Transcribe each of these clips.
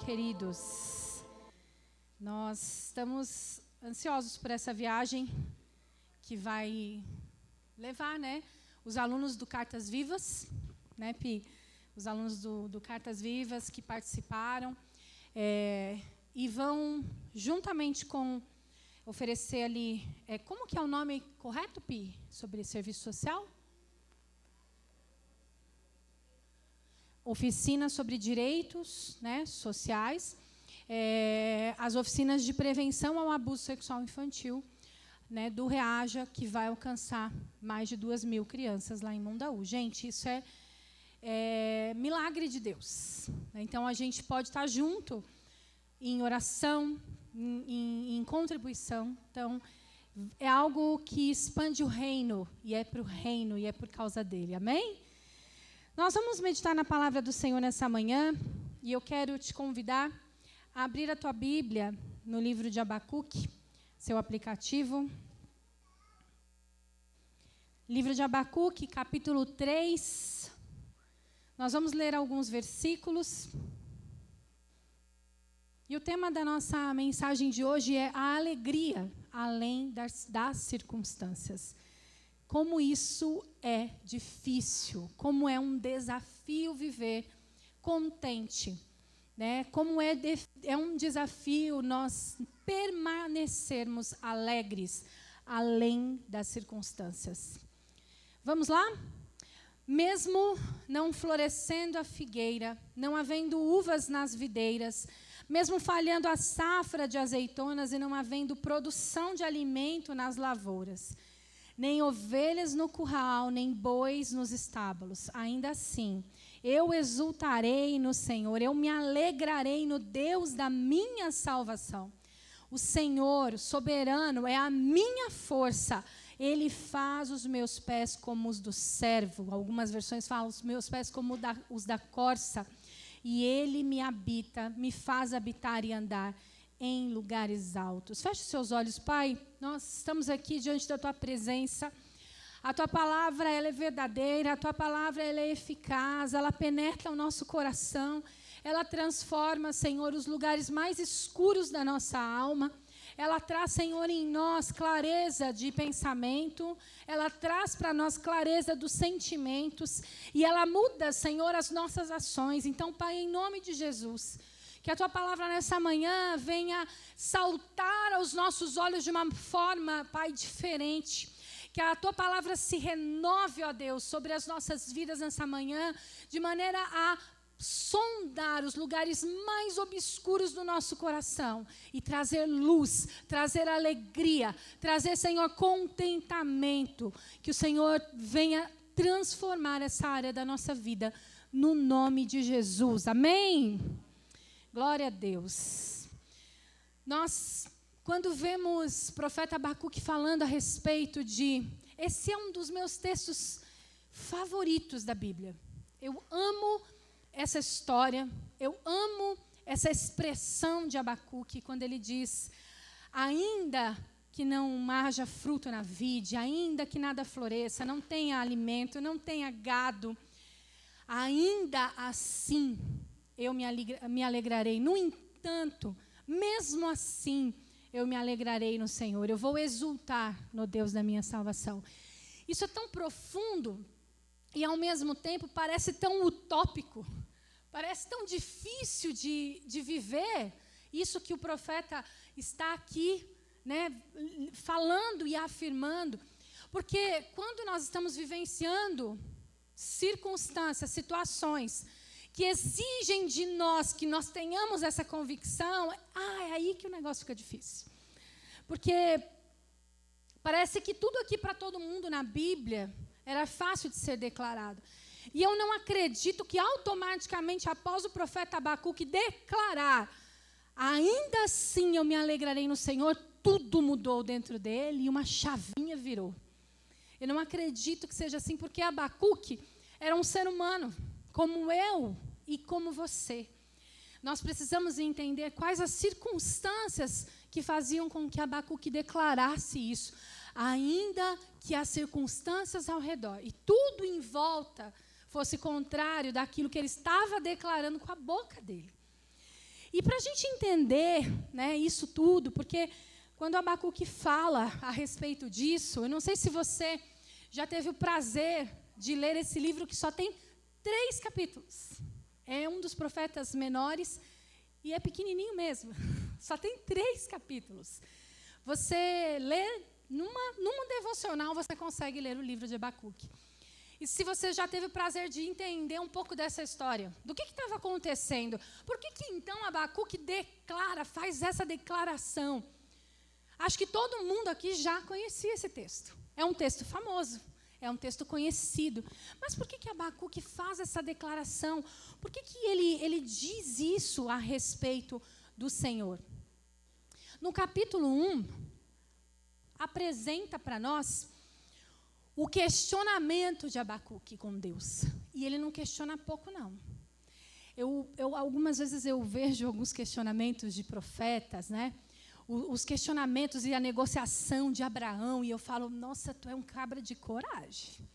queridos. Nós estamos ansiosos por essa viagem que vai levar, os alunos do Cartas Vivas, Pi? Os alunos do Cartas Vivas que participaram e vão, juntamente com oferecer ali, como que é o nome correto, Pi, sobre serviço social? Oficina sobre direitos sociais, as oficinas de prevenção ao abuso sexual infantil, do REAJA, que vai alcançar mais de 2.000 crianças lá em Mundaú. Gente, isso é milagre de Deus. Então, a gente pode estar junto em oração, em contribuição. Então, é algo que expande o reino, e é para o reino, e é por causa dele. Amém? Nós vamos meditar na palavra do Senhor nessa manhã, e eu quero te convidar a abrir a tua Bíblia no livro de Abacuque, seu aplicativo. Livro de Abacuque, capítulo 3. Nós vamos ler alguns versículos. E o tema da nossa mensagem de hoje é a alegria além das circunstâncias. Como isso é difícil, como é um desafio viver contente, Como é um desafio nós permanecermos alegres além das circunstâncias. Vamos lá? Mesmo não florescendo a figueira, não havendo uvas nas videiras, mesmo falhando a safra de azeitonas e não havendo produção de alimento nas lavouras, nem ovelhas no curral, nem bois nos estábulos. Ainda assim, eu exultarei no Senhor, eu me alegrarei no Deus da minha salvação. O Senhor, o soberano, é a minha força. Ele faz os meus pés como os do servo. Algumas versões falam os meus pés como os da corça. E ele me habita, me faz habitar e andar em lugares altos. Feche seus olhos, Pai. Nós estamos aqui diante da Tua presença. A Tua palavra, ela é verdadeira. A Tua palavra, ela é eficaz. Ela penetra o nosso coração. Ela transforma, Senhor, os lugares mais escuros da nossa alma. Ela traz, Senhor, em nós clareza de pensamento. Ela traz para nós clareza dos sentimentos. E ela muda, Senhor, as nossas ações. Então, Pai, em nome de Jesus, que a Tua palavra nessa manhã venha saltar aos nossos olhos de uma forma, Pai, diferente. Que a Tua palavra se renove, ó Deus, sobre as nossas vidas nessa manhã, de maneira a sondar os lugares mais obscuros do nosso coração e trazer luz, trazer alegria, trazer, Senhor, contentamento. Que o Senhor venha transformar essa área da nossa vida, no nome de Jesus. Amém? Glória a Deus. Nós, quando vemos o profeta Abacuque falando a respeito de... Esse é um dos meus textos favoritos da Bíblia. Eu amo essa história, eu amo essa expressão de Abacuque, quando ele diz: ainda que não haja fruto na vide, ainda que nada floresça, não tenha alimento, não tenha gado, ainda assim eu me alegrarei. No entanto, mesmo assim, eu me alegrarei no Senhor. Eu vou exultar no Deus da minha salvação. Isso é tão profundo e, ao mesmo tempo, parece tão utópico. Parece tão difícil de viver. Isso que o profeta está aqui, falando e afirmando. Porque quando nós estamos vivenciando circunstâncias, situações que exigem de nós que nós tenhamos essa convicção, é aí que o negócio fica difícil. Porque parece que tudo aqui para todo mundo na Bíblia era fácil de ser declarado. E eu não acredito que automaticamente, após o profeta Abacuque declarar, ainda assim eu me alegrarei no Senhor, tudo mudou dentro dele e uma chavinha virou. Eu não acredito que seja assim, porque Abacuque era um ser humano, como eu e como você. Nós precisamos entender quais as circunstâncias que faziam com que Abacuque declarasse isso. Ainda que as circunstâncias ao redor e tudo em volta fosse contrário daquilo que ele estava declarando com a boca dele. E para a gente entender, né, isso tudo, porque quando Abacuque fala a respeito disso, eu não sei se você já teve o prazer de ler esse livro que só tem 3 capítulos. É um dos profetas menores e é pequenininho mesmo. Só tem 3 capítulos. Você lê, numa devocional, você consegue ler o livro de Abacuque. E se você já teve o prazer de entender um pouco dessa história, do que estava acontecendo, por que então Abacuque faz essa declaração? Acho que todo mundo aqui já conhecia esse texto. É um texto famoso, é um texto conhecido. Mas por que Abacuque faz essa declaração? Por que ele diz isso a respeito do Senhor? No capítulo 1, apresenta para nós o questionamento de Abacuque com Deus. E ele não questiona pouco, não. Algumas vezes eu vejo alguns questionamentos de profetas, né? Os questionamentos e a negociação de Abraão, e eu falo, nossa, tu é um cabra de coragem.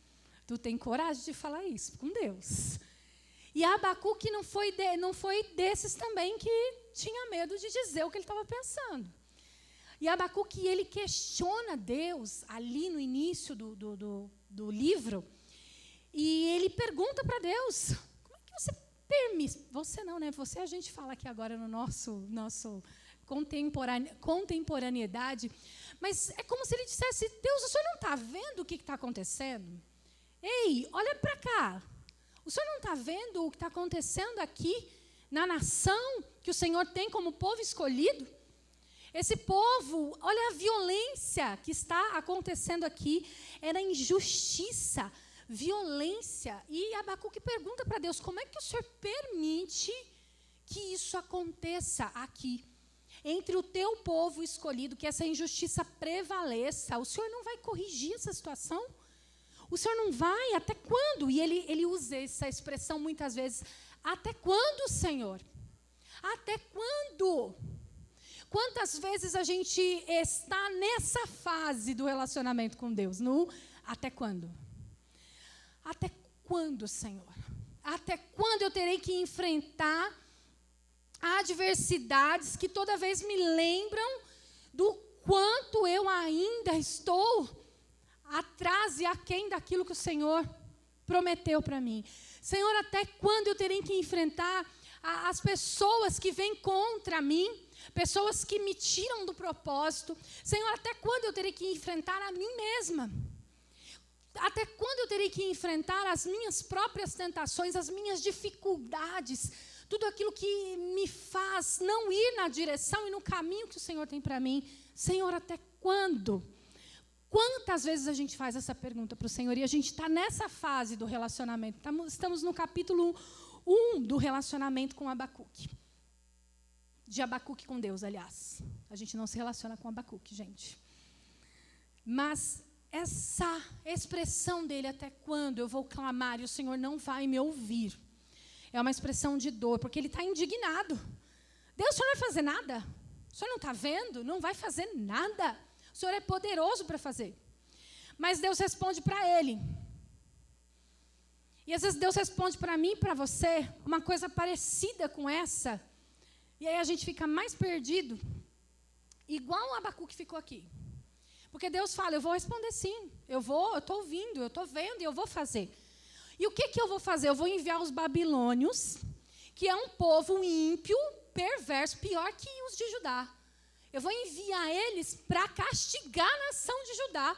Tu tem coragem de falar isso com Deus. E Abacuque não foi desses também que tinha medo de dizer o que ele estava pensando. E Abacuque, ele questiona Deus ali no início do livro, e ele pergunta para Deus, como é que você permite? Você não, né? Você a gente fala aqui agora no nosso contemporaneidade, mas é como se ele dissesse, Deus, o senhor não está vendo o que está acontecendo? Ei, olha para cá. O senhor não está vendo o que está acontecendo aqui na nação que o Senhor tem como povo escolhido? Esse povo, olha a violência que está acontecendo aqui, era injustiça, violência. E Abacuque pergunta para Deus, como é que o Senhor permite que isso aconteça aqui? Entre o teu povo escolhido, que essa injustiça prevaleça, o Senhor não vai corrigir essa situação? O Senhor não vai? Até quando? E ele usa essa expressão muitas vezes, até quando, Senhor? Até quando? Quantas vezes a gente está nessa fase do relacionamento com Deus? No até quando? Até quando, Senhor? Até quando eu terei que enfrentar adversidades que toda vez me lembram do quanto eu ainda estou atrás e aquém daquilo que o Senhor prometeu para mim? Senhor, até quando eu terei que enfrentar as pessoas que vêm contra mim? Pessoas que me tiram do propósito. Senhor, até quando eu terei que enfrentar a mim mesma? Até quando eu terei que enfrentar as minhas próprias tentações, as minhas dificuldades, tudo aquilo que me faz não ir na direção e no caminho que o Senhor tem para mim? Senhor, até quando? Quantas vezes a gente faz essa pergunta para o Senhor e a gente está nessa fase do relacionamento? Estamos no capítulo 1 do relacionamento com Abacuque. De Abacuque com Deus, aliás. A gente não se relaciona com Abacuque, gente. Mas essa expressão dele, até quando eu vou clamar e o Senhor não vai me ouvir, é uma expressão de dor, porque ele está indignado. Deus, o Senhor não vai fazer nada? O Senhor não está vendo? Não vai fazer nada. O Senhor é poderoso para fazer. Mas Deus responde para ele. E às vezes Deus responde para mim e para você uma coisa parecida com essa. E aí a gente fica mais perdido, igual o Abacuque ficou aqui. Porque Deus fala, eu vou responder sim, eu estou ouvindo, eu estou vendo e eu vou fazer. E o que eu vou fazer? Eu vou enviar os babilônios, que é um povo ímpio, perverso, pior que os de Judá. Eu vou enviar eles para castigar a nação de Judá.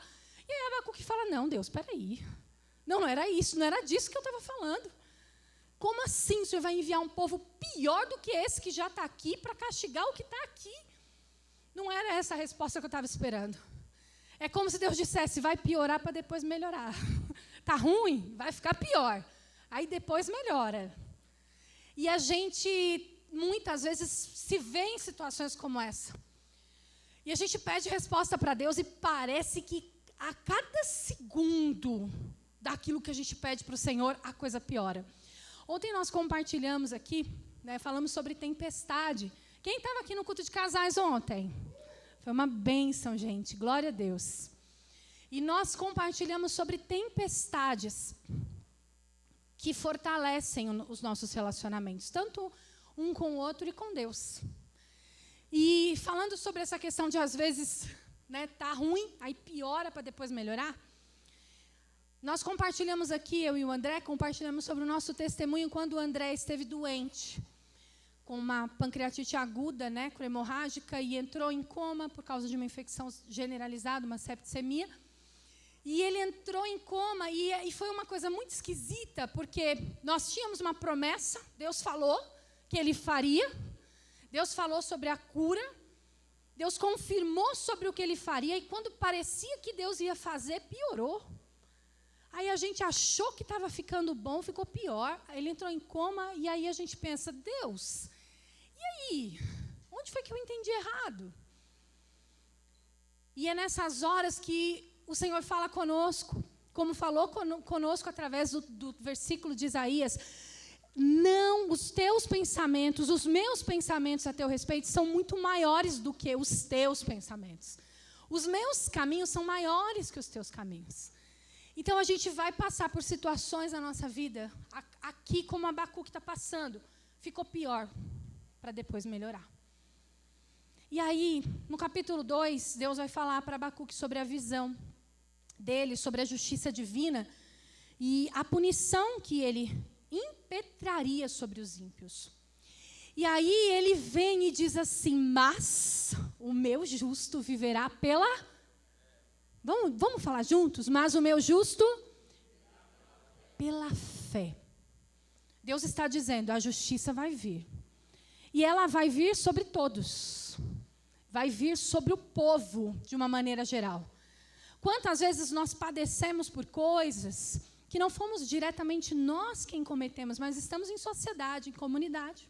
E aí Abacuque fala, não, Deus, espera aí. Não era isso, não era disso que eu estava falando. Como assim o Senhor vai enviar um povo pior do que esse que já está aqui para castigar o que está aqui? Não era essa a resposta que eu estava esperando. É como se Deus dissesse, vai piorar para depois melhorar. Está ruim? Vai ficar pior. Aí depois melhora. E a gente, muitas vezes, se vê em situações como essa. E a gente pede resposta para Deus e parece que a cada segundo daquilo que a gente pede para o Senhor, a coisa piora. Ontem nós compartilhamos aqui, né, falamos sobre tempestade. Quem estava aqui no culto de casais ontem? Foi uma bênção, gente. Glória a Deus. E nós compartilhamos sobre tempestades que fortalecem os nossos relacionamentos. Tanto um com o outro e com Deus. E falando sobre essa questão de, às vezes, tá ruim, aí piora para depois melhorar, nós compartilhamos aqui, eu e o André, compartilhamos sobre o nosso testemunho quando o André esteve doente, com uma pancreatite aguda, hemorrágica, e entrou em coma por causa de uma infecção generalizada, uma septicemia. E ele entrou em coma, e foi uma coisa muito esquisita, porque nós tínhamos uma promessa, Deus falou que Ele faria, Deus falou sobre a cura, Deus confirmou sobre o que Ele faria, e quando parecia que Deus ia fazer, piorou. Aí a gente achou que estava ficando bom, ficou pior. Aí ele entrou em coma, e aí a gente pensa, Deus, e aí? Onde foi que eu entendi errado? E é nessas horas que o Senhor fala conosco, como falou conosco através do versículo de Isaías. Não, os teus pensamentos, os meus pensamentos a teu respeito são muito maiores do que os teus pensamentos. Os meus caminhos são maiores que os teus caminhos. Então, a gente vai passar por situações na nossa vida, aqui como Abacuque está passando, ficou pior, para depois melhorar. E aí, no capítulo 2, Deus vai falar para Abacuque sobre a visão dele, sobre a justiça divina, e a punição que ele impetraria sobre os ímpios. E aí, ele vem e diz assim, mas o meu justo viverá pela... Vamos falar juntos? Mas o meu justo, pela fé. Deus está dizendo, a justiça vai vir. E ela vai vir sobre todos. Vai vir sobre o povo, de uma maneira geral. Quantas vezes nós padecemos por coisas que não fomos diretamente nós quem cometemos, mas estamos em sociedade, em comunidade.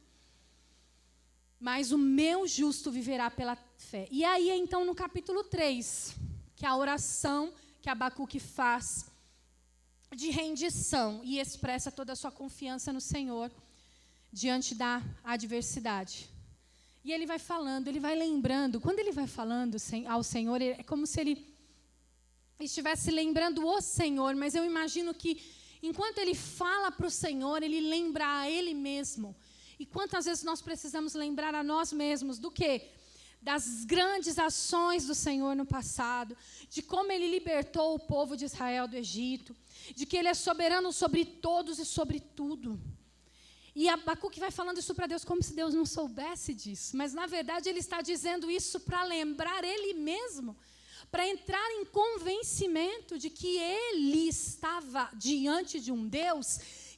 Mas o meu justo viverá pela fé. E aí, então, no capítulo 3... que é a oração que Abacuque faz de rendição e expressa toda a sua confiança no Senhor diante da adversidade. E ele vai falando, ele vai lembrando, quando ele vai falando ao Senhor, é como se ele estivesse lembrando o Senhor, mas eu imagino que enquanto ele fala para o Senhor, ele lembra a ele mesmo. E quantas vezes nós precisamos lembrar a nós mesmos do quê? Das grandes ações do Senhor no passado, de como Ele libertou o povo de Israel do Egito, de que Ele é soberano sobre todos e sobre tudo. E Abacuque vai falando isso para Deus como se Deus não soubesse disso, mas na verdade Ele está dizendo isso para lembrar Ele mesmo, para entrar em convencimento de que Ele estava diante de um Deus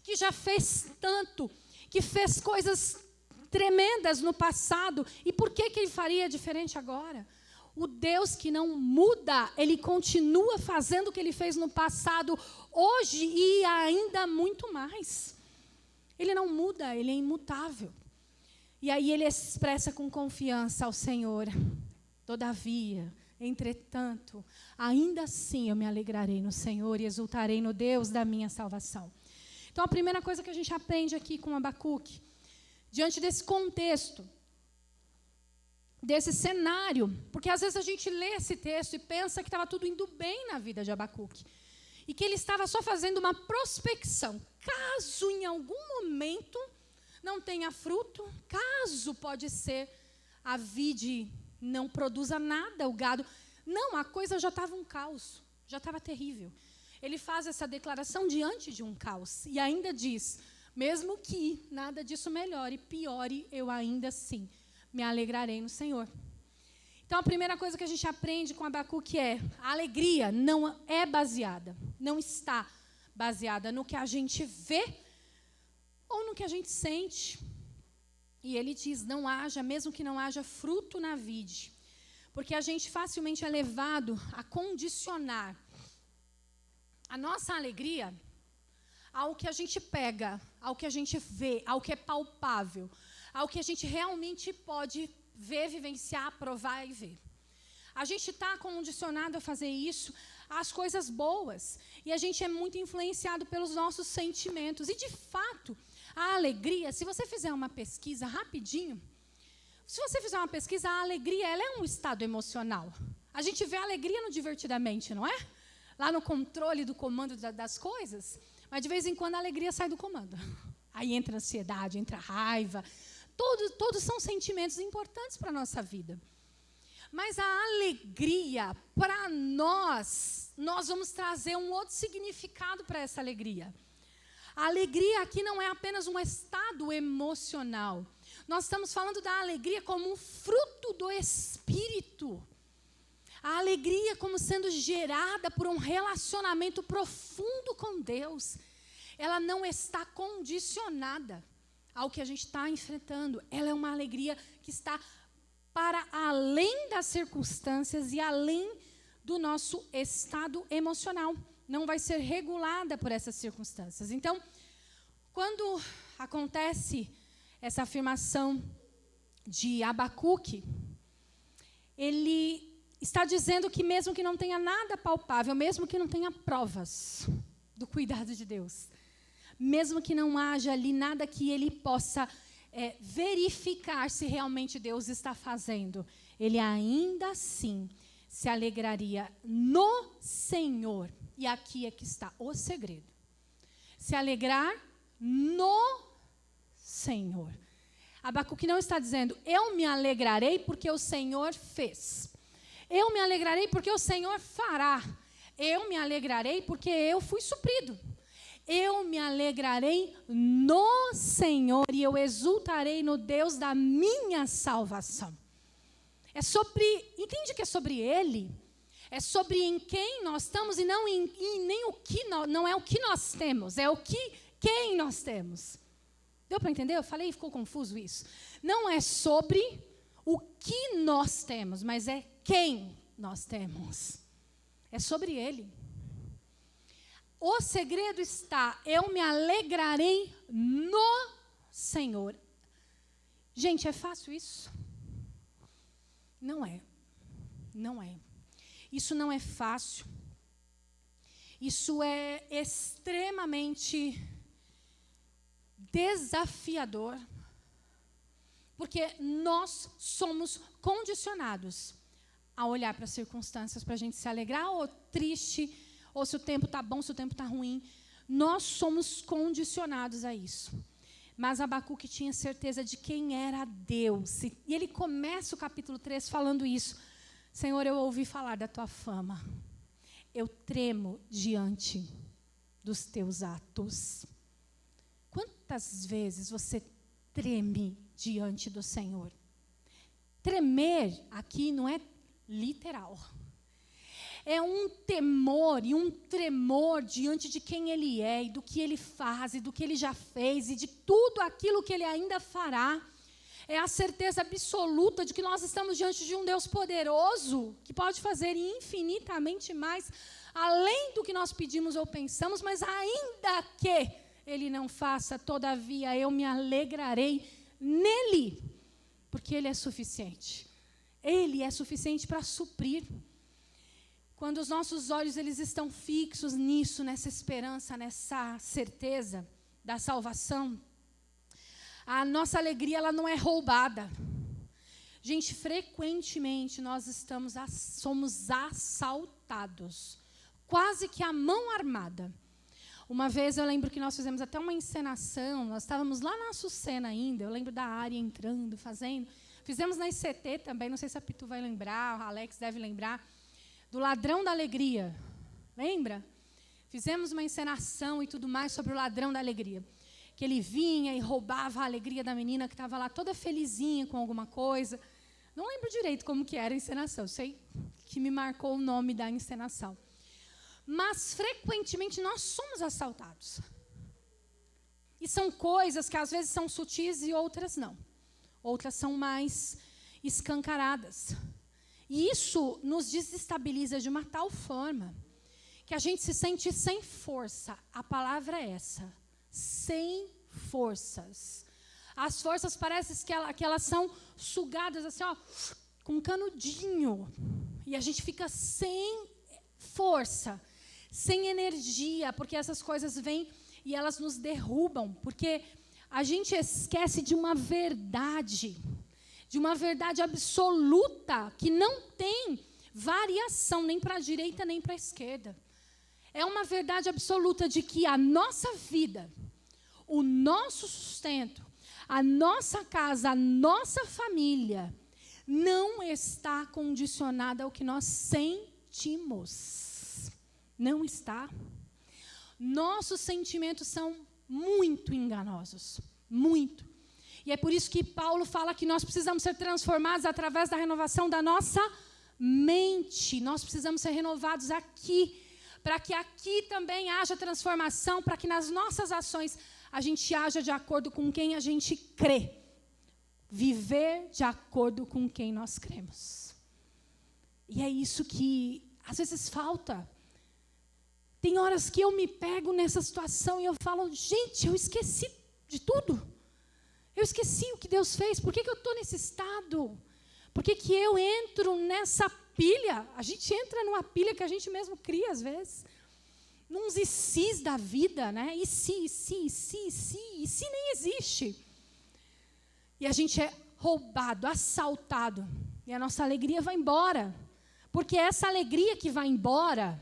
que já fez tanto, que fez coisas tremendas no passado, e por que ele faria diferente agora? O Deus que não muda, Ele continua fazendo o que Ele fez no passado, hoje e ainda muito mais. Ele não muda, Ele é imutável. E aí Ele expressa com confiança ao Senhor, todavia, entretanto, ainda assim eu me alegrarei no Senhor e exultarei no Deus da minha salvação. Então a primeira coisa que a gente aprende aqui com Abacuque, diante desse contexto, desse cenário, porque às vezes a gente lê esse texto e pensa que estava tudo indo bem na vida de Abacuque, e que ele estava só fazendo uma prospecção, caso em algum momento não tenha fruto, caso pode ser a vide não produza nada, o gado, não, a coisa já estava um caos, já estava terrível. Ele faz essa declaração diante de um caos, e ainda diz, mesmo que nada disso melhore, piore, eu ainda assim me alegrarei no Senhor. Então, a primeira coisa que a gente aprende com Abacuque é, a alegria não é baseada, não está baseada no que a gente vê ou no que a gente sente. E ele diz, não haja, mesmo que não haja fruto na vide, porque a gente facilmente é levado a condicionar a nossa alegria ao que a gente pega, ao que a gente vê, ao que é palpável, ao que a gente realmente pode ver, vivenciar, provar e ver. A gente está condicionado a fazer isso às coisas boas, e a gente é muito influenciado pelos nossos sentimentos. E, de fato, a alegria, se você fizer uma pesquisa rapidinho, se você fizer uma pesquisa, a alegria ela é um estado emocional. A gente vê a alegria no divertidamente, não é? Lá no controle do comando das coisas. Mas, de vez em quando, a alegria sai do comando. Aí entra a ansiedade, entra a raiva. Todos são sentimentos importantes para a nossa vida. Mas a alegria, para nós vamos trazer um outro significado para essa alegria. A alegria aqui não é apenas um estado emocional. Nós estamos falando da alegria como um fruto do Espírito. A alegria como sendo gerada por um relacionamento profundo com Deus. Ela não está condicionada ao que a gente está enfrentando. Ela é uma alegria que está para além das circunstâncias e além do nosso estado emocional. Não vai ser regulada por essas circunstâncias. Então, quando acontece essa afirmação de Abacuque, ele está dizendo que mesmo que não tenha nada palpável, mesmo que não tenha provas do cuidado de Deus, mesmo que não haja ali nada que ele possa verificar se realmente Deus está fazendo, ele ainda assim se alegraria no Senhor. E aqui é que está o segredo. Se alegrar no Senhor. Abacuque não está dizendo, eu me alegrarei porque o Senhor fez. Eu me alegrarei porque o Senhor fará. Eu me alegrarei porque eu fui suprido. Eu me alegrarei no Senhor e eu exultarei no Deus da minha salvação. É sobre, entende que é sobre Ele? É sobre em quem nós estamos e não nem o que não é o que nós temos, é quem nós temos. Deu para entender? Eu falei e ficou confuso isso. Não é sobre o que nós temos, mas é quem nós temos. É sobre Ele. O segredo está, eu me alegrarei no Senhor. Gente, é fácil isso? Não é. Não é. Isso não é fácil. Isso é extremamente desafiador. Porque nós somos condicionados a olhar para as circunstâncias para a gente se alegrar ou triste, ou se o tempo está bom, se o tempo está ruim. Nós somos condicionados a isso. Mas Abacuque tinha certeza de quem era Deus. E ele começa o capítulo 3 falando isso. Senhor, eu ouvi falar da tua fama. Eu tremo diante dos teus atos. Quantas vezes você treme diante do Senhor? Tremer aqui não é literal. É um temor e um tremor diante de quem Ele é e do que Ele faz e do que Ele já fez e de tudo aquilo que Ele ainda fará. É a certeza absoluta de que nós estamos diante de um Deus poderoso que pode fazer infinitamente mais além do que nós pedimos ou pensamos, mas ainda que Ele não faça, todavia eu me alegrarei nele, porque Ele é suficiente. Ele é suficiente para suprir. Quando os nossos olhos eles estão fixos nisso, nessa esperança, nessa certeza da salvação, a nossa alegria ela não é roubada. Gente, frequentemente nós somos assaltados, quase que à mão armada. Uma vez eu lembro que nós fizemos até uma encenação, nós estávamos lá na Açucena ainda, eu lembro da área entrando, fazendo. Fizemos na ICT também, não sei se a Pitu vai lembrar, o Alex deve lembrar, do ladrão da alegria. Lembra? Fizemos uma encenação e tudo mais sobre o ladrão da alegria. Que ele vinha e roubava a alegria da menina que estava lá toda felizinha com alguma coisa. Não lembro direito como que era a encenação, sei que me marcou o nome da encenação. Mas, frequentemente, nós somos assaltados. E são coisas que, às vezes, são sutis e outras não. Outras são mais escancaradas. E isso nos desestabiliza de uma tal forma que a gente se sente sem força. A palavra é essa. Sem forças. As forças parecem que elas são sugadas assim, ó, com um canudinho. E a gente fica sem força, sem energia, porque essas coisas vêm e elas nos derrubam, porque a gente esquece de uma verdade absoluta, que não tem variação nem para a direita nem para a esquerda. É uma verdade absoluta de que a nossa vida, o nosso sustento, a nossa casa, a nossa família, não está condicionada ao que nós sentimos. Não está. Nossos sentimentos são muito enganosos. Muito. E é por isso que Paulo fala que nós precisamos ser transformados através da renovação da nossa mente. Nós precisamos ser renovados aqui, para que aqui também haja transformação, para que nas nossas ações a gente haja de acordo com quem a gente crê. Viver de acordo com quem nós cremos. E é isso que às vezes falta. Tem horas que eu me pego nessa situação e eu falo, gente, eu esqueci de tudo. Eu esqueci o que Deus fez. Por que eu estou nesse estado? Por que eu entro nessa pilha? A gente entra numa pilha que a gente mesmo cria às vezes. Nos ICs da vida, né? E se nem existe. E a gente é roubado, assaltado. E a nossa alegria vai embora. Porque essa alegria que vai embora,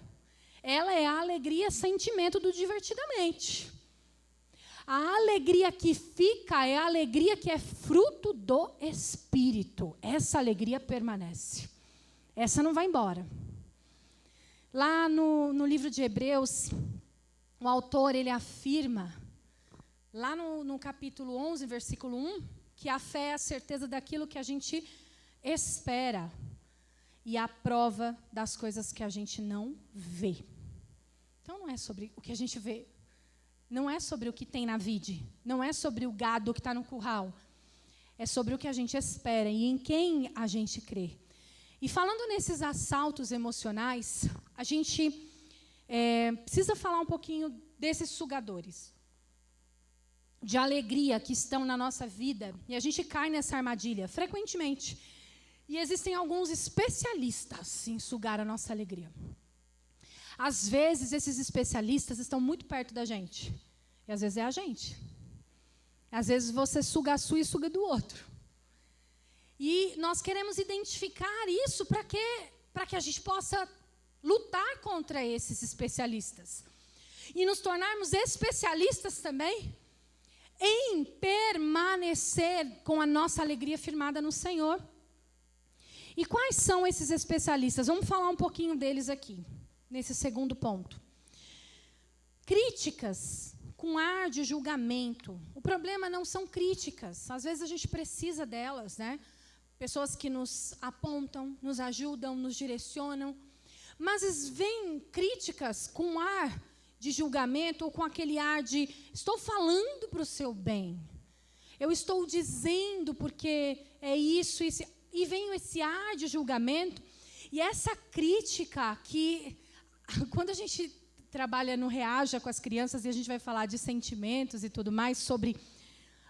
ela é a alegria sentimento do divertidamente. A alegria que fica é a alegria que é fruto do Espírito. Essa alegria permanece. Essa não vai embora. Lá no livro de Hebreus, o autor ele afirma, lá no capítulo 11, versículo 1, que a fé é a certeza daquilo que a gente espera e a prova das coisas que a gente não vê. Então, não é sobre o que a gente vê. Não é sobre o que tem na vide. Não é sobre o gado que está no curral. É sobre o que a gente espera e em quem a gente crê. E falando nesses assaltos emocionais, a gente precisa falar um pouquinho desses sugadores de alegria que estão na nossa vida. E a gente cai nessa armadilha frequentemente. E existem alguns especialistas em sugar a nossa alegria. Às vezes, esses especialistas estão muito perto da gente. E às vezes é a gente. Às vezes você suga a sua e suga do outro. E nós queremos identificar isso para que a gente possa lutar contra esses especialistas. E nos tornarmos especialistas também em permanecer com a nossa alegria firmada no Senhor. E quais são esses especialistas? Vamos falar um pouquinho deles aqui, nesse segundo ponto. Críticas com ar de julgamento. O problema não são críticas. Às vezes a gente precisa delas, né? Pessoas que nos apontam, nos ajudam, nos direcionam. Mas vêm críticas com ar de julgamento ou com aquele ar de estou falando para o seu bem. Eu estou dizendo porque é isso, isso. E vem esse ar de julgamento e essa crítica que, quando a gente trabalha no Reaja com as crianças e a gente vai falar de sentimentos e tudo mais, sobre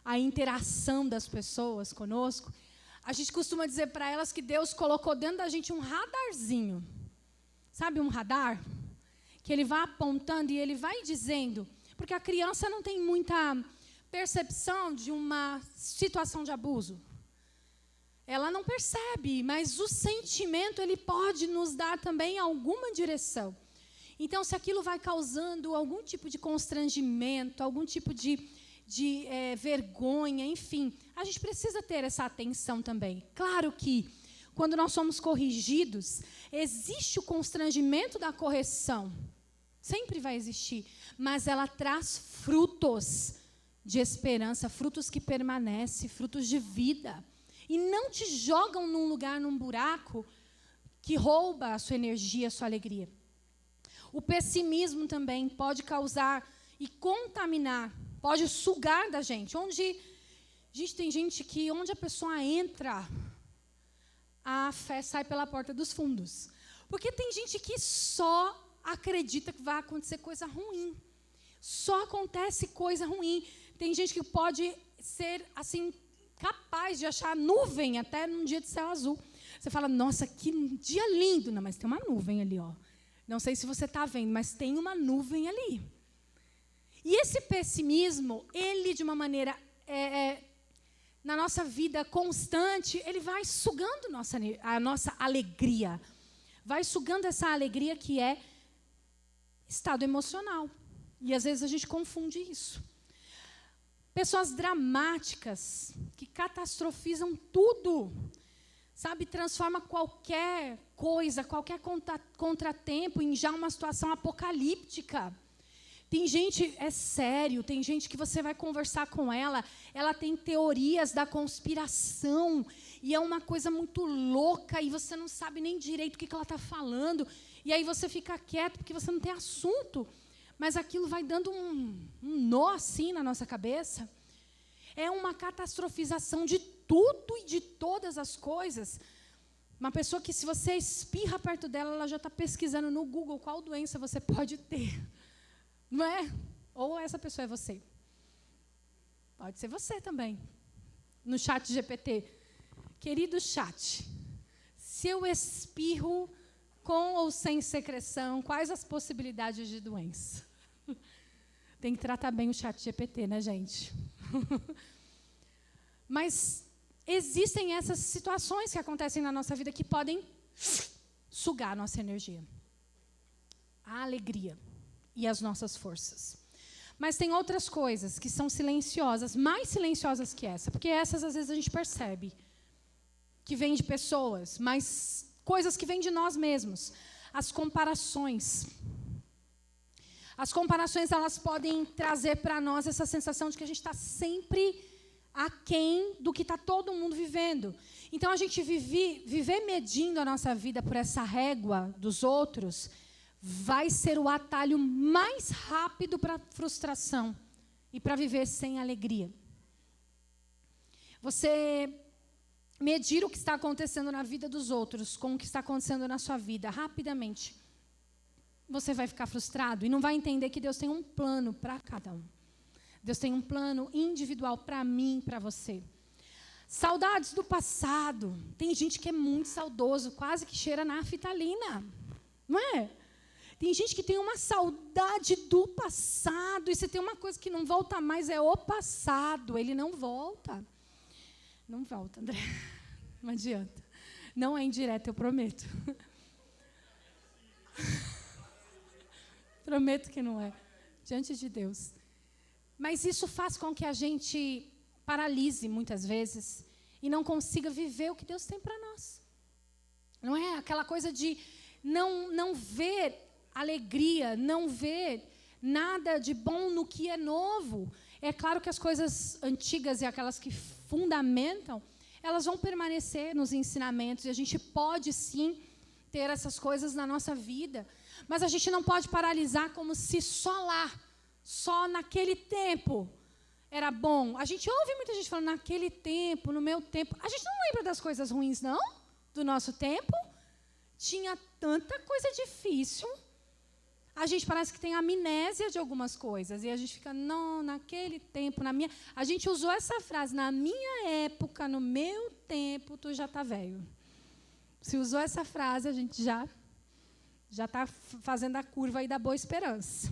a interação das pessoas conosco, a gente costuma dizer para elas que Deus colocou dentro da gente um radarzinho. Sabe um radar? Que ele vai apontando e ele vai dizendo, porque a criança não tem muita percepção de uma situação de abuso. Ela não percebe, mas o sentimento ele pode nos dar também alguma direção. Então, se aquilo vai causando algum tipo de constrangimento, algum tipo de vergonha, enfim, a gente precisa ter essa atenção também. Claro que, quando nós somos corrigidos, existe o constrangimento da correção. Sempre vai existir, mas ela traz frutos de esperança, frutos que permanecem, frutos de vida. E não te jogam num lugar, num buraco, que rouba a sua energia, a sua alegria. O pessimismo também pode causar e contaminar, pode sugar da gente. Tem gente que onde a pessoa entra, a fé sai pela porta dos fundos. Porque tem gente que só acredita que vai acontecer coisa ruim. Só acontece coisa ruim. Tem gente que pode ser assim, capaz de achar nuvem até num dia de céu azul. Você fala, nossa, que dia lindo. Não, mas tem uma nuvem ali, ó. Não sei se você está vendo, mas tem uma nuvem ali. E esse pessimismo, ele de uma maneira, na nossa vida constante, ele vai sugando a nossa alegria. Vai sugando essa alegria que é estado emocional. E às vezes a gente confunde isso. Pessoas dramáticas, que catastrofizam tudo. Sabe, transforma qualquer coisa, qualquer contratempo em já uma situação apocalíptica. Tem gente, é sério, tem gente que você vai conversar com ela tem teorias da conspiração, e é uma coisa muito louca, e você não sabe nem direito o que ela está falando, e aí você fica quieto, porque você não tem assunto, mas aquilo vai dando um nó assim na nossa cabeça. É uma catastrofização de tudo e de todas as coisas. Uma pessoa que, se você espirra perto dela, ela já está pesquisando no Google qual doença você pode ter. Não é? Ou essa pessoa é você. Pode ser você também. No chat GPT. Querido chat, se eu espirro com ou sem secreção, quais as possibilidades de doença? Tem que tratar bem o chat GPT, né, gente? Mas existem essas situações que acontecem na nossa vida que podem sugar a nossa energia, a alegria e as nossas forças. Mas tem outras coisas que são silenciosas, mais silenciosas que essa, porque essas às vezes a gente percebe que vêm de pessoas, mas coisas que vêm de nós mesmos. As comparações. As comparações, elas podem trazer para nós essa sensação de que a gente está sempre aquém do que está todo mundo vivendo. Então, a gente viver medindo a nossa vida por essa régua dos outros vai ser o atalho mais rápido para a frustração e para viver sem alegria. Você medir o que está acontecendo na vida dos outros com o que está acontecendo na sua vida rapidamente, você vai ficar frustrado e não vai entender que Deus tem um plano para cada um. Deus tem um plano individual para mim, para você. Saudades do passado. Tem gente que é muito saudoso, quase que cheira naftalina. Não é? Tem gente que tem uma saudade do passado. E se tem uma coisa que não volta mais, é o passado. Ele não volta. Não volta, André. Não adianta. Não é indireta, eu prometo. Prometo que não é. Diante de Deus. Mas isso faz com que a gente paralise, muitas vezes, e não consiga viver o que Deus tem para nós. Não é? Aquela coisa de não ver alegria, não ver nada de bom no que é novo. É claro que as coisas antigas e aquelas que fundamentam, elas vão permanecer nos ensinamentos, e a gente pode, sim, ter essas coisas na nossa vida, mas a gente não pode paralisar como se só lá, só naquele tempo era bom. A gente ouve muita gente falando, naquele tempo, no meu tempo. A gente não lembra das coisas ruins, não? Do nosso tempo? Tinha tanta coisa difícil. A gente parece que tem amnésia de algumas coisas. E a gente fica, não, naquele tempo, na minha... A gente usou essa frase, na minha época, no meu tempo, tu já está velho. Se usou essa frase, a gente já está fazendo a curva aí da boa esperança.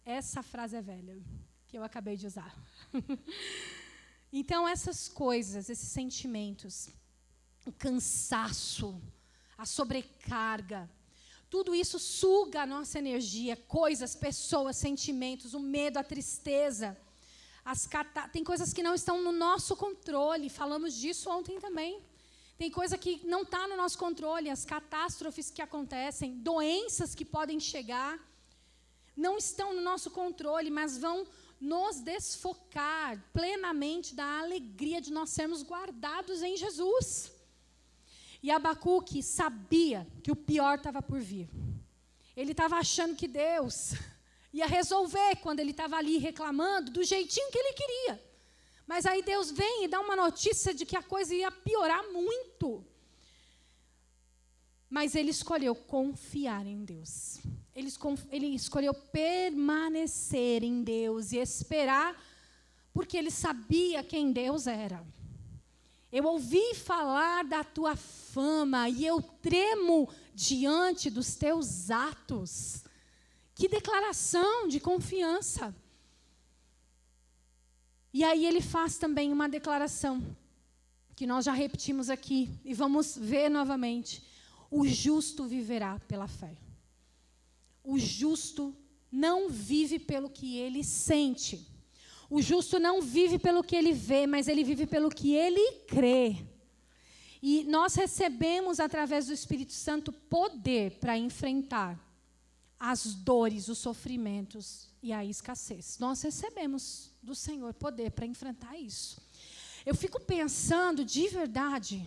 Essa frase é velha, que eu acabei de usar. Então, essas coisas, esses sentimentos, o cansaço, a sobrecarga, tudo isso suga a nossa energia, coisas, pessoas, sentimentos, o medo, a tristeza. Tem coisas que não estão no nosso controle, falamos disso ontem também. Tem coisa que não está no nosso controle, as catástrofes que acontecem, doenças que podem chegar, não estão no nosso controle, mas vão nos desfocar plenamente da alegria de nós sermos guardados em Jesus. E Abacuque sabia que o pior estava por vir. Ele estava achando que Deus ia resolver quando ele estava ali reclamando do jeitinho que ele queria. Mas aí Deus vem e dá uma notícia de que a coisa ia piorar muito. Mas ele escolheu confiar em Deus. Ele escolheu permanecer em Deus e esperar, porque ele sabia quem Deus era. Eu ouvi falar da tua fama e eu tremo diante dos teus atos. Que declaração de confiança. E aí ele faz também uma declaração, que nós já repetimos aqui, e vamos ver novamente. O justo viverá pela fé. O justo não vive pelo que ele sente. O justo não vive pelo que ele vê, mas ele vive pelo que ele crê. E nós recebemos, através do Espírito Santo, poder para enfrentar as dores, os sofrimentos e a escassez. Nós recebemos do Senhor poder para enfrentar isso. Eu fico pensando, de verdade,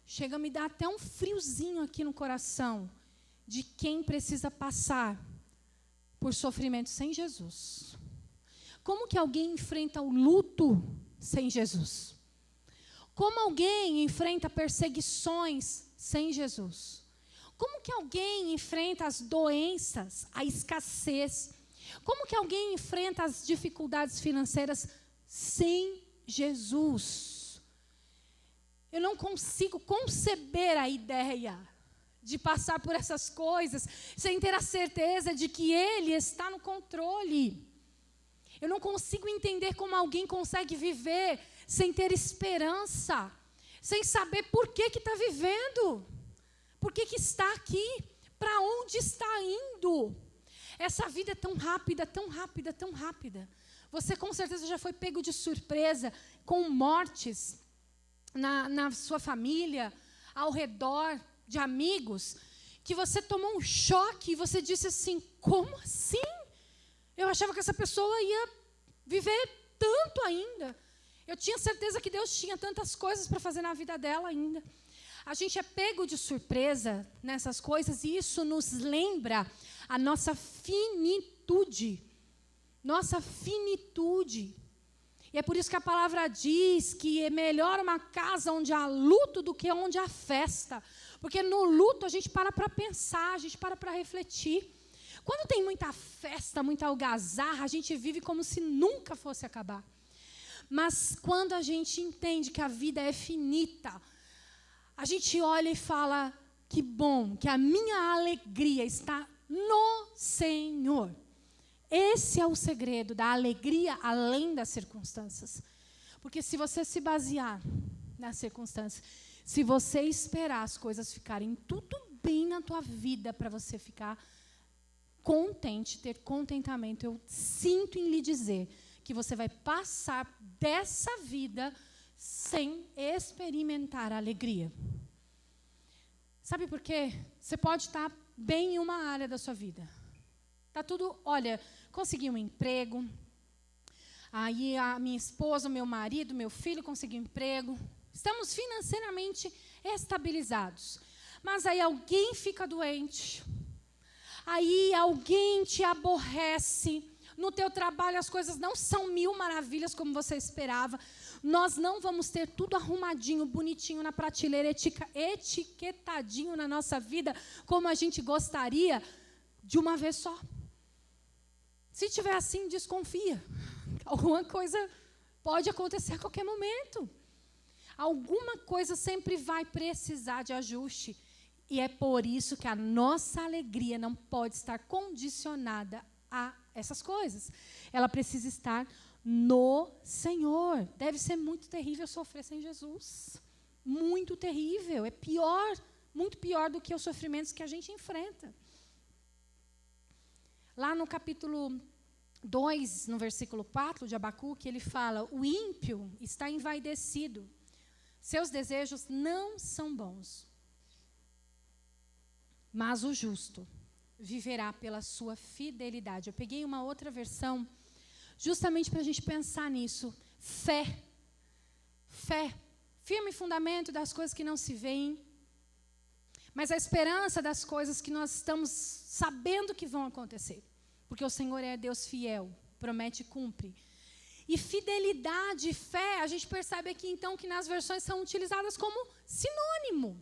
chega a me dar até um friozinho aqui no coração, de quem precisa passar por sofrimento sem Jesus. Como que alguém enfrenta o luto sem Jesus? Como alguém enfrenta perseguições sem Jesus? Como que alguém enfrenta as doenças, a escassez? Como que alguém enfrenta as dificuldades financeiras sem Jesus? Eu não consigo conceber a ideia de passar por essas coisas sem ter a certeza de que Ele está no controle. Eu não consigo entender como alguém consegue viver sem ter esperança, sem saber por que está vivendo, por que está aqui, para onde está indo. Essa vida é tão rápida, tão rápida, tão rápida. Você com certeza já foi pego de surpresa com mortes na sua família, ao redor de amigos, que você tomou um choque e você disse assim, como assim? Eu achava que essa pessoa ia viver tanto ainda. Eu tinha certeza que Deus tinha tantas coisas para fazer na vida dela ainda. A gente é pego de surpresa nessas coisas e isso nos lembra a nossa finitude. Nossa finitude. E é por isso que a palavra diz que é melhor uma casa onde há luto do que onde há festa. Porque no luto a gente para pensar, a gente para refletir. Quando tem muita festa, muita algazarra, a gente vive como se nunca fosse acabar. Mas quando a gente entende que a vida é finita, a gente olha e fala, que bom, que a minha alegria está no Senhor. Esse é o segredo da alegria além das circunstâncias. Porque se você se basear nas circunstâncias, se você esperar as coisas ficarem tudo bem na tua vida para você ficar contente, ter contentamento, eu sinto em lhe dizer que você vai passar dessa vida sem experimentar a alegria. Sabe por quê? Você pode estar bem em uma área da sua vida. Está tudo, olha, consegui um emprego, aí a minha esposa, o meu marido, meu filho conseguiu um emprego, estamos financeiramente estabilizados. Mas aí alguém fica doente, aí alguém te aborrece, no teu trabalho as coisas não são mil maravilhas como você esperava, nós não vamos ter tudo arrumadinho, bonitinho na prateleira, etiquetadinho na nossa vida, como a gente gostaria, de uma vez só. Se tiver assim, desconfia. Alguma coisa pode acontecer a qualquer momento. Alguma coisa sempre vai precisar de ajuste. E é por isso que a nossa alegria não pode estar condicionada a essas coisas. Ela precisa estar no Senhor. Deve ser muito terrível sofrer sem Jesus. Muito terrível. É pior, muito pior do que os sofrimentos que a gente enfrenta. Lá no capítulo 2, no versículo 4 de Abacuque, ele fala, o ímpio está envaidecido, seus desejos não são bons, mas o justo viverá pela sua fidelidade. Eu peguei uma outra versão, justamente para a gente pensar nisso. Fé, firme fundamento das coisas que não se veem, mas a esperança das coisas que nós estamos sabendo que vão acontecer. Porque o Senhor é Deus fiel, promete e cumpre. E fidelidade e fé, a gente percebe aqui então que nas versões são utilizadas como sinônimo.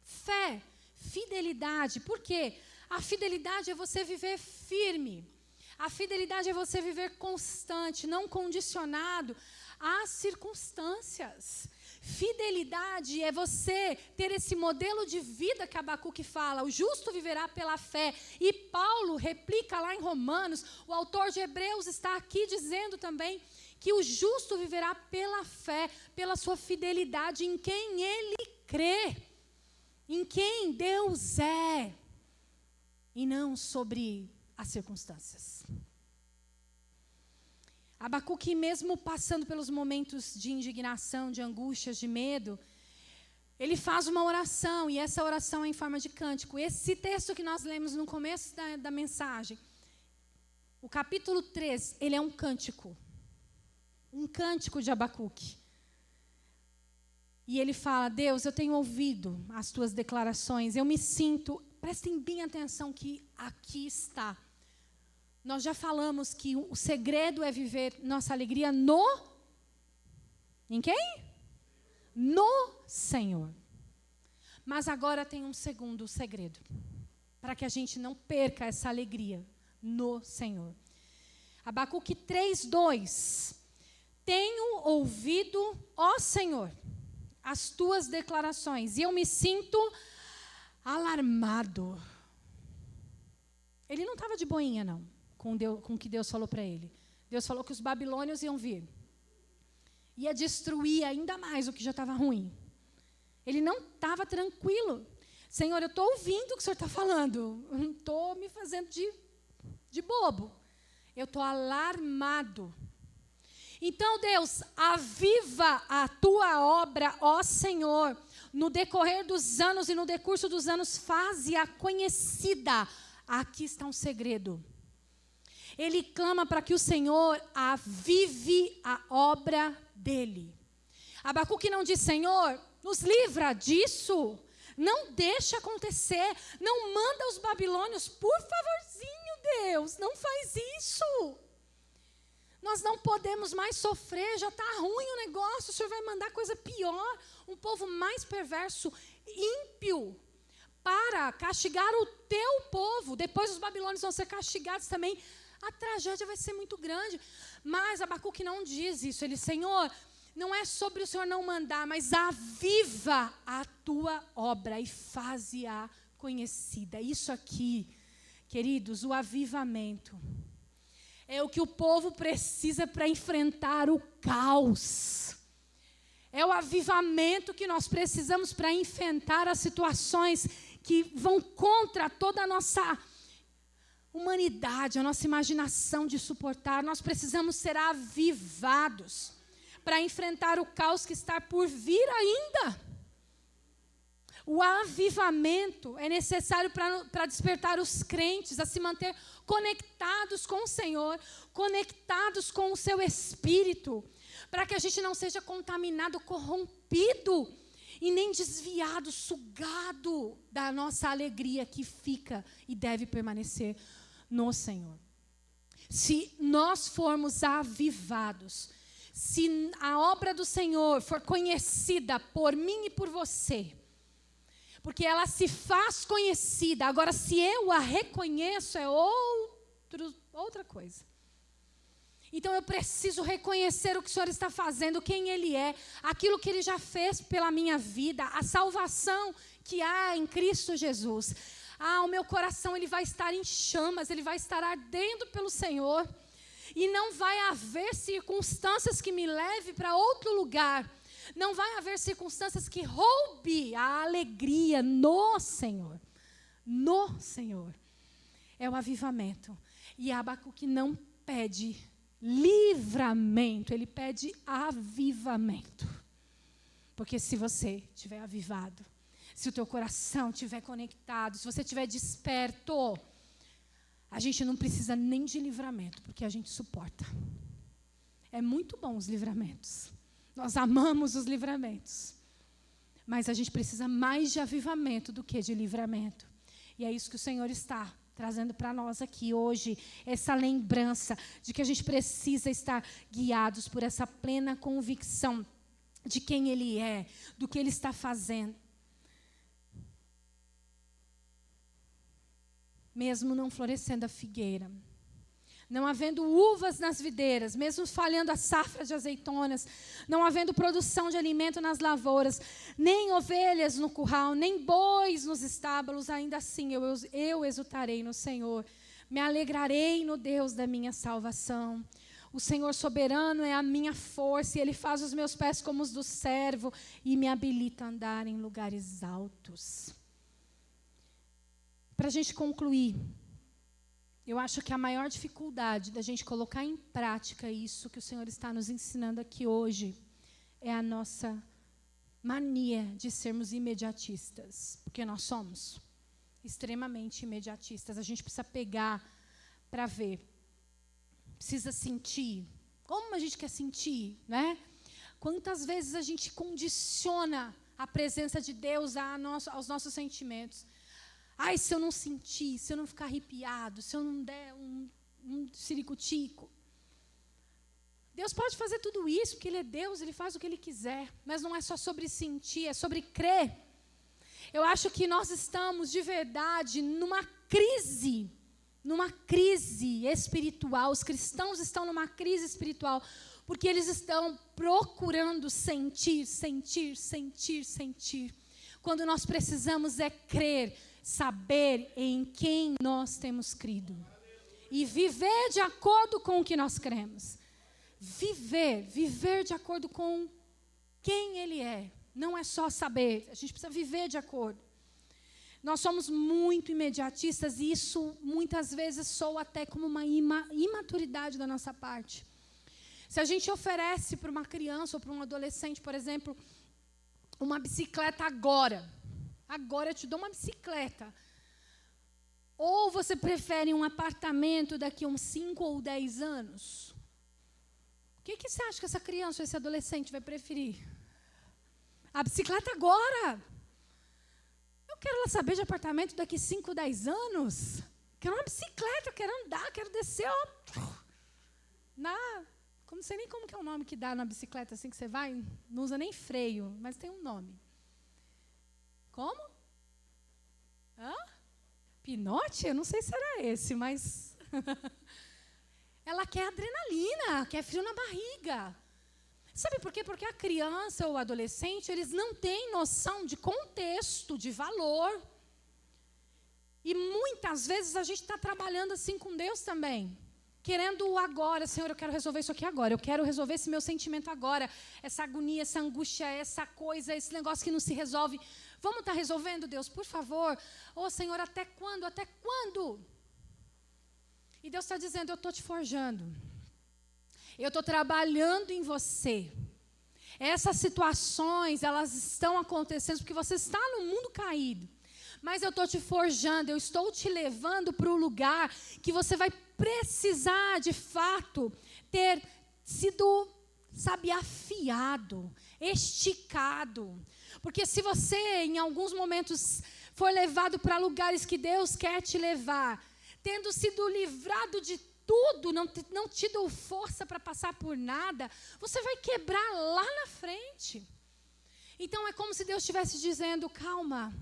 Fé, fidelidade. Por quê? A fidelidade é você viver firme. A fidelidade é você viver constante, não condicionado às circunstâncias. Fidelidade é você ter esse modelo de vida que Abacuque fala, o justo viverá pela fé. E Paulo replica lá em Romanos, o autor de Hebreus está aqui dizendo também que o justo viverá pela fé, pela sua fidelidade em quem ele crê, em quem Deus é, e não sobre as circunstâncias. Abacuque, mesmo passando pelos momentos de indignação, de angústias, de medo, ele faz uma oração, e essa oração é em forma de cântico. Esse texto que nós lemos no começo da mensagem, o capítulo 3, ele é um cântico de Abacuque. E ele fala: Deus, eu tenho ouvido as tuas declarações, eu me sinto, prestem bem atenção que aqui está. Nós já falamos que o segredo é viver nossa alegria em quem? No Senhor. Mas agora tem um segundo segredo, para que a gente não perca essa alegria no Senhor. Abacuque 3:2. Tenho ouvido, ó Senhor, as tuas declarações, e eu me sinto alarmado. Ele não estava de boinha, não, com o que Deus falou para ele. Deus falou que os babilônios iam vir. Ia destruir ainda mais o que já estava ruim. Ele não estava tranquilo. Senhor, eu estou ouvindo o que o Senhor está falando. Eu não estou me fazendo de bobo. Eu estou alarmado. Então, Deus, aviva a tua obra, ó Senhor, no decorrer dos anos e no decurso dos anos, faze-a conhecida. Aqui está um segredo. Ele clama para que o Senhor avive a obra dele. Abacuque não diz: Senhor, nos livra disso. Não deixa acontecer. Não manda os babilônios, por favorzinho, Deus, não faz isso. Nós não podemos mais sofrer, já está ruim o negócio, o Senhor vai mandar coisa pior, um povo mais perverso, ímpio, para castigar o teu povo. Depois os babilônios vão ser castigados também. A tragédia vai ser muito grande. Mas Abacuque não diz isso. Ele: Senhor, não é sobre o Senhor não mandar, mas aviva a tua obra e faze-a conhecida. Isso aqui, queridos, o avivamento é o que o povo precisa para enfrentar o caos. É o avivamento que nós precisamos para enfrentar as situações que vão contra toda a nossa humanidade, a nossa imaginação de suportar. Nós precisamos ser avivados para enfrentar o caos que está por vir ainda. O avivamento é necessário para despertar os crentes a se manter conectados com o Senhor, conectados com o seu Espírito, para que a gente não seja contaminado, corrompido e nem desviado, sugado da nossa alegria que fica e deve permanecer no Senhor. Se nós formos avivados, se a obra do Senhor for conhecida por mim e por você, porque ela se faz conhecida. Agora, se eu a reconheço, é outra coisa. Então, eu preciso reconhecer o que o Senhor está fazendo, quem Ele é, aquilo que Ele já fez pela minha vida, a salvação que há em Cristo Jesus. O meu coração ele vai estar em chamas, ele vai estar ardendo pelo Senhor. E não vai haver circunstâncias que me leve para outro lugar. Não vai haver circunstâncias que roube a alegria no Senhor. No Senhor. É o avivamento. E Abacuque não pede livramento, ele pede avivamento. Porque se você estiver avivado, se o teu coração estiver conectado, se você estiver desperto, a gente não precisa nem de livramento, porque a gente suporta. É muito bom os livramentos. Nós amamos os livramentos. Mas a gente precisa mais de avivamento do que de livramento. E é isso que o Senhor está trazendo para nós aqui hoje. Essa lembrança de que a gente precisa estar guiados por essa plena convicção de quem Ele é, do que Ele está fazendo. Mesmo não florescendo a figueira, não havendo uvas nas videiras, mesmo falhando a safra de azeitonas, não havendo produção de alimento nas lavouras, nem ovelhas no curral, nem bois nos estábulos, ainda assim eu exultarei no Senhor, me alegrarei no Deus da minha salvação. O Senhor soberano é a minha força, e Ele faz os meus pés como os do servo, e me habilita a andar em lugares altos. Para a gente concluir, Eu acho que a maior dificuldade da gente colocar em prática isso que o Senhor está nos ensinando aqui hoje é a nossa mania de sermos imediatistas, porque nós somos extremamente imediatistas. A gente precisa pegar para ver, precisa sentir. Como a gente quer sentir, né? Quantas vezes a gente condiciona a presença de Deus aos nossos sentimentos. Ai, se eu não sentir, se eu não ficar arrepiado, se eu não der um ciricutico. Deus pode fazer tudo isso, porque Ele é Deus, Ele faz o que Ele quiser. Mas não é só sobre sentir, é sobre crer. Eu acho que nós estamos, de verdade, numa crise espiritual. Os cristãos estão numa crise espiritual, porque eles estão procurando sentir. Quando nós precisamos é crer, saber em quem nós temos crido. E viver de acordo com o que nós cremos. Viver de acordo com quem Ele é. Não é só saber, a gente precisa viver de acordo. Nós somos muito imediatistas e isso muitas vezes soa até como uma imaturidade da nossa parte. Se a gente oferece para uma criança ou para um adolescente, por exemplo, uma bicicleta agora eu te dou uma bicicleta. Ou você prefere um apartamento daqui a uns 5 ou 10 anos? O que você acha que essa criança ou esse adolescente vai preferir? A bicicleta agora. Eu quero lá saber de apartamento daqui 5, 10 anos. Quero uma bicicleta, quero andar, quero descer. Não sei nem como que é o nome que dá na bicicleta, assim que você vai, não usa nem freio, mas tem um nome. Como? Pinote? Eu não sei se era esse, mas... Ela quer adrenalina, quer frio na barriga. Sabe por quê? Porque a criança ou o adolescente, eles não têm noção de contexto, de valor. E muitas vezes a gente está trabalhando assim com Deus também. Querendo o agora. Senhor, eu quero resolver isso aqui agora. Eu quero resolver esse meu sentimento agora. Essa agonia, essa angústia, essa coisa, esse negócio que não se resolve. Vamos estar resolvendo, Deus, por favor. Ô, Senhor, até quando? Até quando? E Deus está dizendo, eu estou te forjando. Eu estou trabalhando em você. Essas situações, elas estão acontecendo porque você está no mundo caído. Mas eu estou te forjando, eu estou te levando para o lugar que você vai precisar, de fato, ter sido, afiado, esticado. Porque se você, em alguns momentos, for levado para lugares que Deus quer te levar, tendo sido livrado de tudo, não tido força para passar por nada, você vai quebrar lá na frente. Então é como se Deus estivesse dizendo, calma,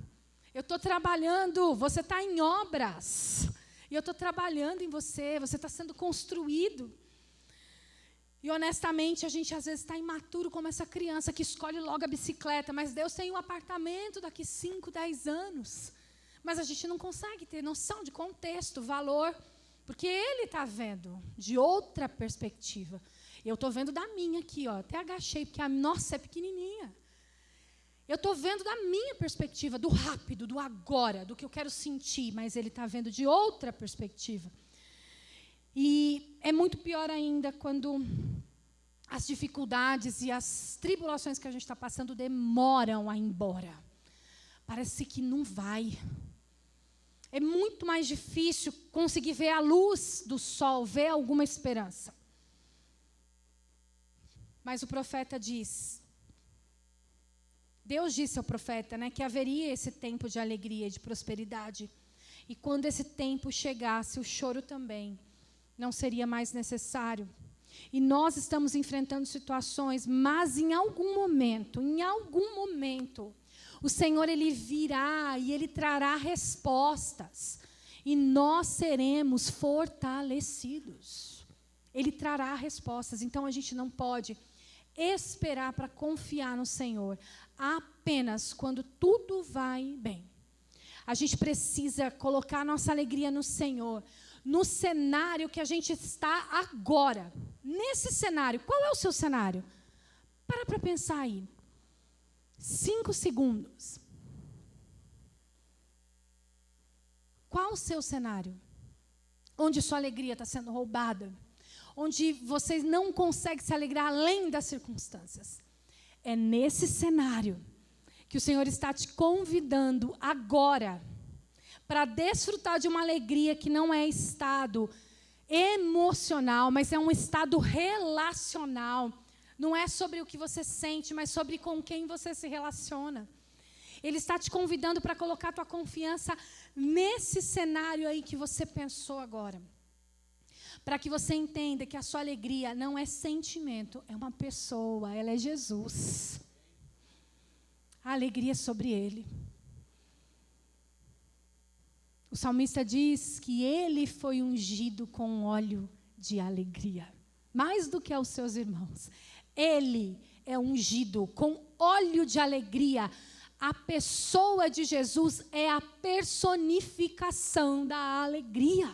eu estou trabalhando, você está em obras, e eu estou trabalhando em você está sendo construído. E honestamente, a gente às vezes está imaturo como essa criança que escolhe logo a bicicleta, mas Deus tem um apartamento daqui 5, 10 anos. Mas a gente não consegue ter noção de contexto, valor, porque Ele está vendo de outra perspectiva. Eu estou vendo da minha aqui, até agachei, porque a nossa é pequenininha. Eu estou vendo da minha perspectiva, do rápido, do agora, do que eu quero sentir, mas Ele está vendo de outra perspectiva. E é muito pior ainda quando as dificuldades e as tribulações que a gente está passando demoram a ir embora. Parece que não vai. É muito mais difícil conseguir ver a luz do sol, ver alguma esperança. Mas o profeta diz, Deus disse ao profeta, que haveria esse tempo de alegria e de prosperidade. E quando esse tempo chegasse, o choro também não seria mais necessário. E nós estamos enfrentando situações, mas em algum momento, o Senhor, Ele virá e Ele trará respostas. E nós seremos fortalecidos. Ele trará respostas. Então, a gente não pode esperar para confiar no Senhor apenas quando tudo vai bem. A gente precisa colocar a nossa alegria no Senhor, no cenário que a gente está agora. Nesse cenário, qual é o seu cenário? Para pensar aí. 5 segundos. Qual o seu cenário? onde sua alegria está sendo roubada, onde você não consegue se alegrar além das circunstâncias. É nesse cenário que o Senhor está te convidando agora para desfrutar de uma alegria que não é estado emocional, mas é um estado relacional. Não é sobre o que você sente, mas sobre com quem você se relaciona. Ele está te convidando para colocar a tua confiança nesse cenário aí que você pensou agora. Para que você entenda que a sua alegria não é sentimento, é uma pessoa, ela é Jesus. A alegria é sobre Ele. O salmista diz que Ele foi ungido com óleo de alegria, mais do que aos seus irmãos. Ele é ungido com óleo de alegria. A pessoa de Jesus é a personificação da alegria.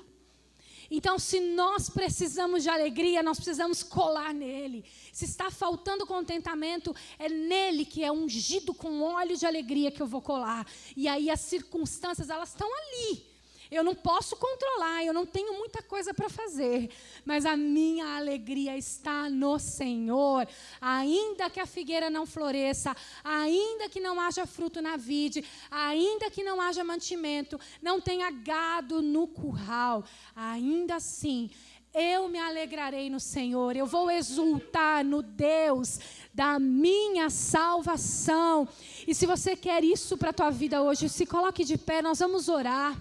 Então, se nós precisamos de alegria, nós precisamos colar nele. Se está faltando contentamento, é nele que é ungido com óleo de alegria que eu vou colar. E aí as circunstâncias, elas estão ali. Eu não posso controlar, eu não tenho muita coisa para fazer, mas a minha alegria está no Senhor. Ainda que a figueira não floresça, ainda que não haja fruto na vide, ainda que não haja mantimento, não tenha gado no curral, ainda assim eu me alegrarei no Senhor, eu vou exultar no Deus da minha salvação. E se você quer isso para a tua vida hoje, se coloque de pé, nós vamos orar.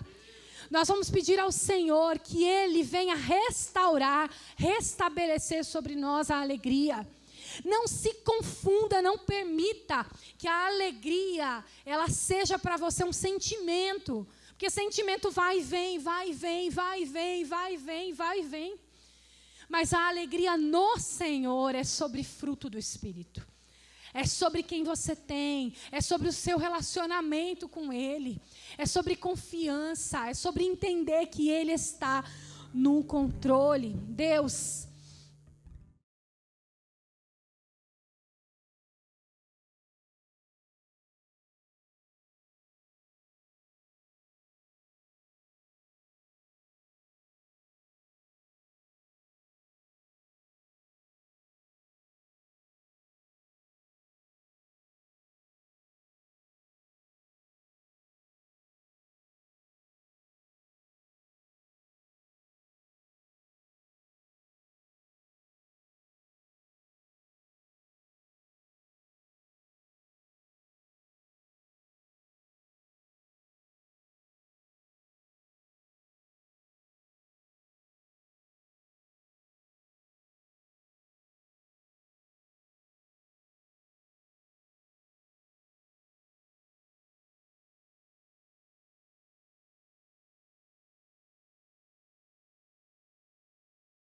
Nós vamos pedir ao Senhor que Ele venha restaurar, restabelecer sobre nós a alegria. Não se confunda, não permita que a alegria, ela seja para você um sentimento. Porque sentimento vai e vem, vai e vem, vai e vem, vai e vem, vai e vem. Mas a alegria no Senhor é sobre fruto do Espírito. É sobre quem você tem, é sobre o seu relacionamento com Ele, é sobre confiança, é sobre entender que Ele está no controle. Deus,